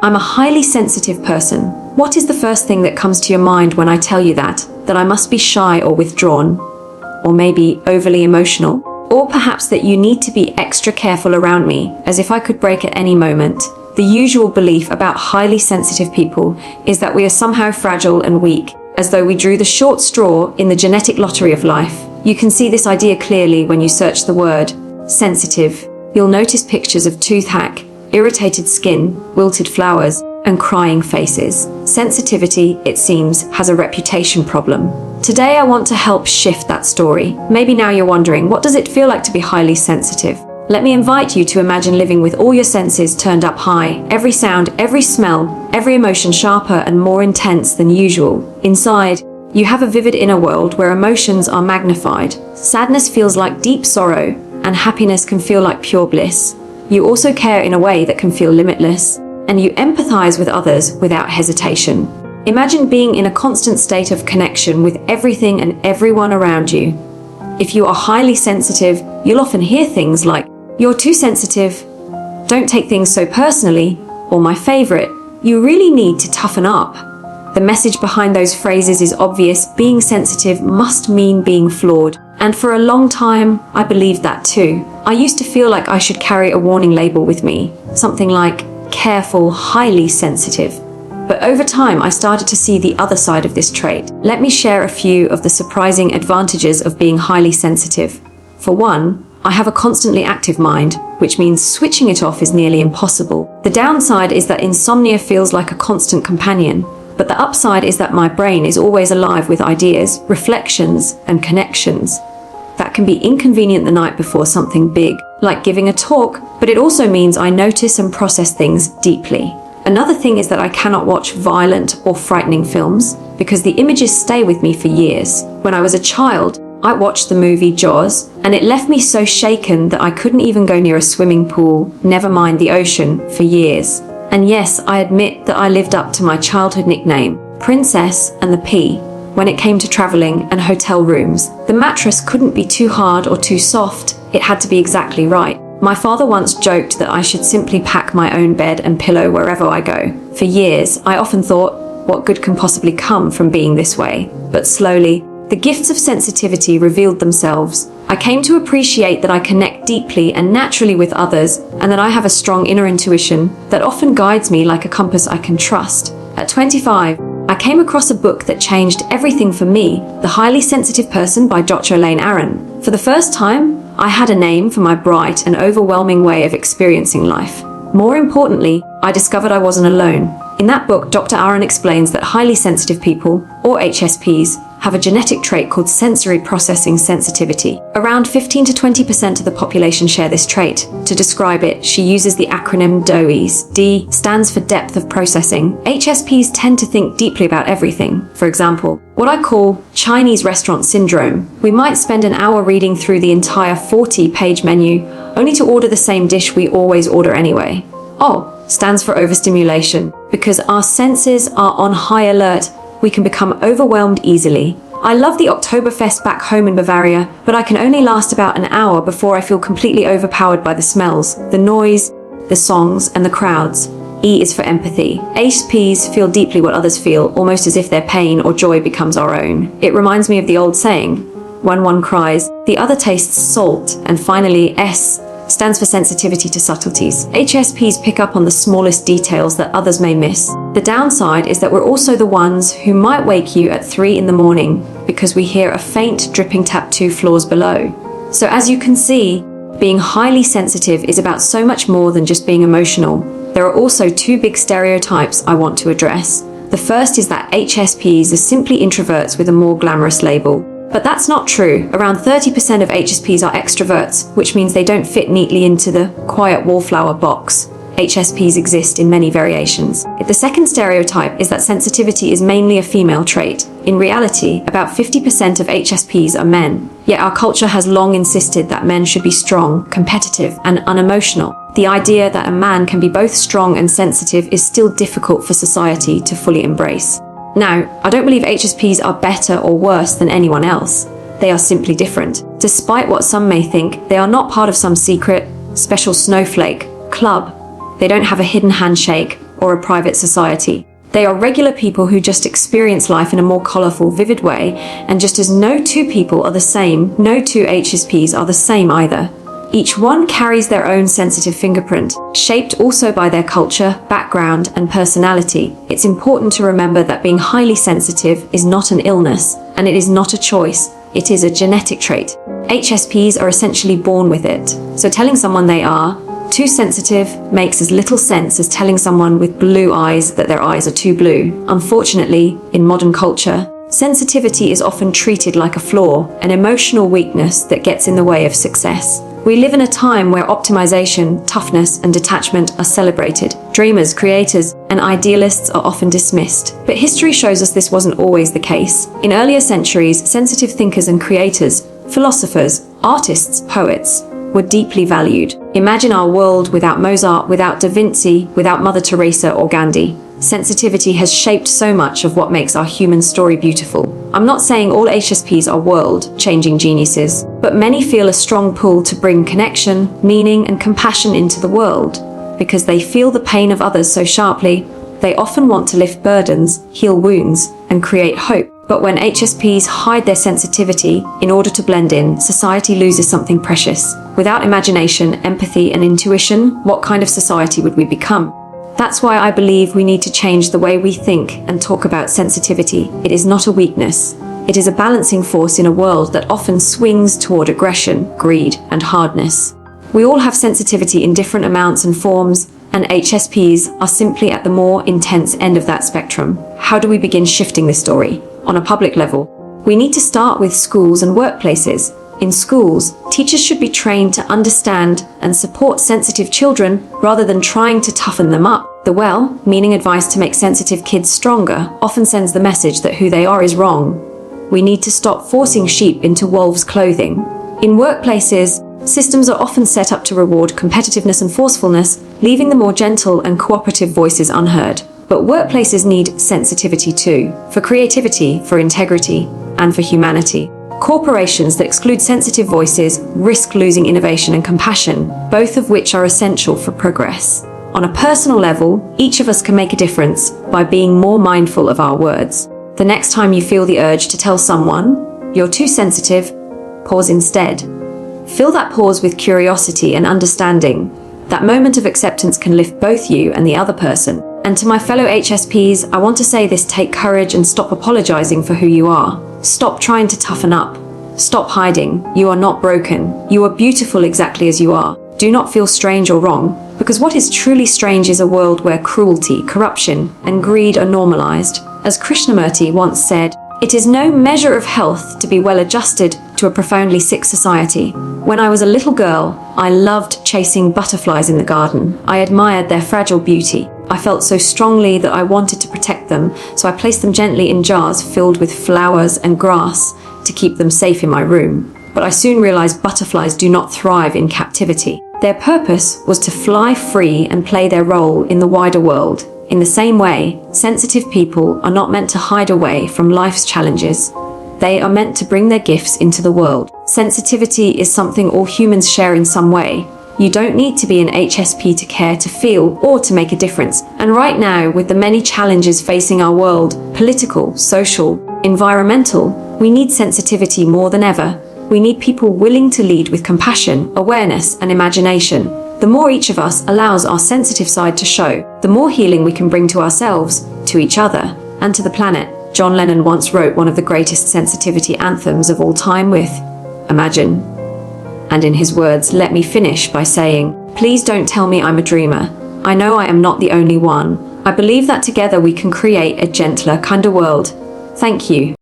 I'm a highly sensitive person. What is the first thing that comes to your mind when I tell you that? That I must be shy or withdrawn? Or maybe overly emotional? Or perhaps that you need to be extra careful around me, as if I could break at any moment? The usual belief about highly sensitive people is that we are somehow fragile and weak, as though we drew the short straw in the genetic lottery of life. You can see this idea clearly when you search the word sensitive. You'll notice pictures of tooth hack, irritated skin, wilted flowers, and crying faces. Sensitivity, it seems, has a reputation problem. Today I want to help shift that story. Maybe now you're wondering, what does it feel like to be highly sensitive? Let me invite you to imagine living with all your senses turned up high. Every sound, every smell, every emotion sharper and more intense than usual. Inside, you have a vivid inner world where emotions are magnified. Sadness feels like deep sorrow, and happiness can feel like pure bliss. You also care in a way that can feel limitless, and you empathize with others without hesitation. Imagine being in a constant state of connection with everything and everyone around you. If you are highly sensitive, you'll often hear things like, "You're too sensitive," "Don't take things so personally," or my favorite, "You really need to toughen up." The message behind those phrases is obvious. Being sensitive must mean being flawed. And for a long time, I believed that too. I used to feel like I should carry a warning label with me, something like, "Careful, highly sensitive." But over time, I started to see the other side of this trait. Let me share a few of the surprising advantages of being highly sensitive. For one, I have a constantly active mind, which means switching it off is nearly impossible. The downside is that insomnia feels like a constant companion, but the upside is that my brain is always alive with ideas, reflections, and connections. That can be inconvenient the night before something big, like giving a talk, but it also means I notice and process things deeply. Another thing is that I cannot watch violent or frightening films because the images stay with me for years. When I was a child, I watched the movie Jaws, and it left me so shaken that I couldn't even go near a swimming pool, never mind the ocean, for years. And yes, I admit that I lived up to my childhood nickname, Princess and the Pea, when it came to traveling and hotel rooms. The mattress couldn't be too hard or too soft, it had to be exactly right. My father once joked that I should simply pack my own bed and pillow wherever I go. For years, I often thought, what good can possibly come from being this way? But slowly, the gifts of sensitivity revealed themselves. I came to appreciate that I connect deeply and naturally with others, and that I have a strong inner intuition that often guides me like a compass I can trust. At 25, I came across a book that changed everything for me, The Highly Sensitive Person by Dr. Elaine Aron. For the first time, I had a name for my bright and overwhelming way of experiencing life. More importantly, I discovered I wasn't alone. In that book, Dr. Aron explains that highly sensitive people, or HSPs, have a genetic trait called sensory processing sensitivity. Around 15 to 20% of the population share this trait. To describe it, she uses the acronym DOEs. D stands for depth of processing. HSPs tend to think deeply about everything. For example, what I call Chinese restaurant syndrome. We might spend an hour reading through the entire 40-page menu, only to order the same dish we always order anyway. O stands for overstimulation. Because our senses are on high alert, we can become overwhelmed easily. I love the Oktoberfest back home in Bavaria, but I can only last about an hour before I feel completely overpowered by the smells, the noise, the songs, and the crowds. E is for empathy. HSPs feel deeply what others feel, almost as if their pain or joy becomes our own. It reminds me of the old saying, when one cries, the other tastes salt. And finally, S stands for sensitivity to subtleties. HSPs pick up on the smallest details that others may miss. The downside is that we're also the ones who might wake you at 3 in the morning because we hear a faint dripping tap 2 floors below. So as you can see, being highly sensitive is about so much more than just being emotional. There are also 2 big stereotypes I want to address. The first is that HSPs are simply introverts with a more glamorous label. But that's not true. Around 30% of HSPs are extroverts, which means they don't fit neatly into the quiet wallflower box. HSPs exist in many variations. The second stereotype is that sensitivity is mainly a female trait. In reality, about 50% of HSPs are men. Yet our culture has long insisted that men should be strong, competitive, and unemotional. The idea that a man can be both strong and sensitive is still difficult for society to fully embrace. Now, I don't believe HSPs are better or worse than anyone else. They are simply different. Despite what some may think, they are not part of some secret, special snowflake club. They don't have a hidden handshake or a private society. They are regular people who just experience life in a more colorful, vivid way, and just as no two people are the same, no two HSPs are the same either. Each one carries their own sensitive fingerprint, shaped also by their culture, background, and personality. It's important to remember that being highly sensitive is not an illness, and it is not a choice. It is a genetic trait. HSPs are essentially born with it, so telling someone they are too sensitive makes as little sense as telling someone with blue eyes that their eyes are too blue. Unfortunately, in modern culture, sensitivity is often treated like a flaw, an emotional weakness that gets in the way of success. We live in a time where optimization, toughness, and detachment are celebrated. Dreamers, creators, and idealists are often dismissed. But history shows us this wasn't always the case. In earlier centuries, sensitive thinkers and creators, philosophers, artists, poets, were deeply valued. Imagine our world without Mozart, without Da Vinci, without Mother Teresa or Gandhi. Sensitivity has shaped so much of what makes our human story beautiful. I'm not saying all HSPs are world-changing geniuses, but many feel a strong pull to bring connection, meaning, and compassion into the world. Because they feel the pain of others so sharply, they often want to lift burdens, heal wounds, and create hope. But when HSPs hide their sensitivity in order to blend in, society loses something precious. Without imagination, empathy, and intuition, what kind of society would we become? That's why I believe we need to change the way we think and talk about sensitivity. It is not a weakness. It is a balancing force in a world that often swings toward aggression, greed, and hardness. We all have sensitivity in different amounts and forms, and HSPs are simply at the more intense end of that spectrum. How do we begin shifting this story? On a public level, we need to start with schools and workplaces. In schools, teachers should be trained to understand and support sensitive children rather than trying to toughen them up. The well-meaning advice to make sensitive kids stronger often sends the message that who they are is wrong. We need to stop forcing sheep into wolves' clothing. In workplaces, systems are often set up to reward competitiveness and forcefulness, leaving the more gentle and cooperative voices unheard. But workplaces need sensitivity too, for creativity, for integrity, and for humanity. Corporations that exclude sensitive voices risk losing innovation and compassion, both of which are essential for progress. On a personal level, each of us can make a difference by being more mindful of our words. The next time you feel the urge to tell someone, "You're too sensitive," pause instead. Fill that pause with curiosity and understanding. That moment of acceptance can lift both you and the other person. And to my fellow HSPs, I want to say this: take courage and stop apologizing for who you are. Stop trying to toughen up. Stop hiding. You are not broken. You are beautiful exactly as you are. Do not feel strange or wrong, because what is truly strange is a world where cruelty, corruption, and greed are normalized. As Krishnamurti once said, "It is no measure of health to be well adjusted to a profoundly sick society." When I was a little girl, I loved chasing butterflies in the garden. I admired their fragile beauty. I felt so strongly that I wanted to protect them, so I placed them gently in jars filled with flowers and grass to keep them safe in my room. But I soon realized butterflies do not thrive in captivity. Their purpose was to fly free and play their role in the wider world. In the same way, sensitive people are not meant to hide away from life's challenges. They are meant to bring their gifts into the world. Sensitivity is something all humans share in some way. You don't need to be an HSP to care, to feel, or to make a difference. And right now, with the many challenges facing our world, political, social, environmental, we need sensitivity more than ever. We need people willing to lead with compassion, awareness, and imagination. The more each of us allows our sensitive side to show, the more healing we can bring to ourselves, to each other, and to the planet. John Lennon once wrote one of the greatest sensitivity anthems of all time with "Imagine." And in his words, let me finish by saying, please don't tell me I'm a dreamer. I know I am not the only one. I believe that together we can create a gentler, kinder world. Thank you.